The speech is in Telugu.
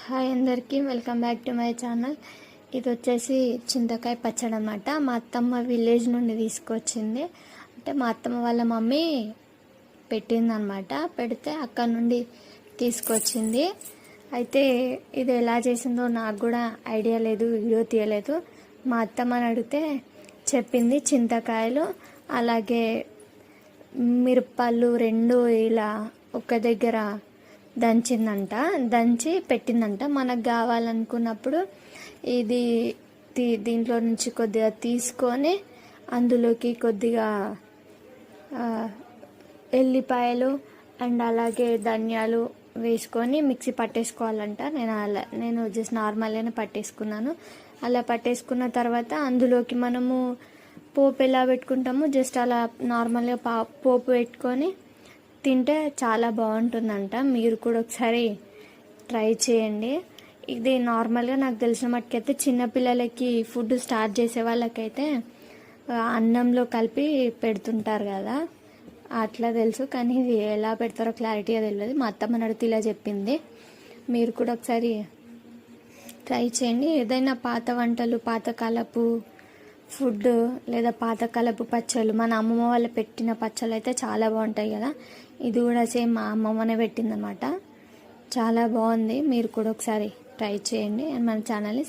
హాయ్ అందరికీ, welcome back to my channel. ఇది వచ్చేసి చింతకాయ పచ్చడి అన్నమాట. మా అత్తమ్మ విలేజ్ నుండి తీసుకొచ్చింది. అంటే మా అత్తమ్మ వాళ్ళ మమ్మీ పెట్టిందనమాట. పెడితే అక్కడ నుండి తీసుకొచ్చింది. అయితే ఇది ఎలా చేసిందో నాకు కూడా ఐడియా లేదు, వీడియో తీయలేదు. మా అత్తమ్మని అడిగితే చెప్పింది. చింతకాయలు అలాగే మిరపళ్ళు రెండు ఇలా ఒక దగ్గర దంచిందంట, దంచి పెట్టిందంట. మనకు కావాలనుకున్నప్పుడు ఇది దీంట్లో నుంచి కొద్దిగా తీసుకొని అందులోకి కొద్దిగా ఎల్లిపాయలు అండ్ అలాగే ధనియాలు వేసుకొని మిక్సీ పట్టేసుకోవాలంట. నేను జస్ట్ నార్మల్గానే పట్టేసుకున్నాను. అలా పట్టేసుకున్న తర్వాత అందులోకి మనము పోపు ఎలా పెట్టుకుంటామో జస్ట్ అలా నార్మల్గా పోపు పెట్టుకొని తింటే చాలా బాగుంటుందంట. మీరు కూడా ఒకసారి ట్రై చేయండి. ఇది నార్మల్గా నాకు తెలిసిన మట్టుకైతే చిన్నపిల్లలకి ఫుడ్ స్టార్ట్ చేసే వాళ్ళకైతే అన్నంలో కలిపి పెడుతుంటారు కదా, అట్లా తెలుసు. కానీ ఇది ఎలా పెడతారో క్లారిటీగా తెలియదు. మా అత్తమ్మ నడితే ఇలా చెప్పింది. మీరు కూడా ఒకసారి ట్రై చేయండి. ఏదైనా పాత వంటలు, పాతకాలపు ఫుడ్ లేదా పాతకాలపు పచ్చళ్ళు, మన అమ్మమ్మ వాళ్ళు పెట్టిన పచ్చళ్ళు అయితే చాలా బాగుంటాయి కదా. ఇది కూడా సేమ్ మా అమ్మమ్మనే పెట్టిందనమాట. చాలా బాగుంది. మీరు కూడా ఒకసారి ట్రై చేయండి. అండ్ మన ఛానల్ని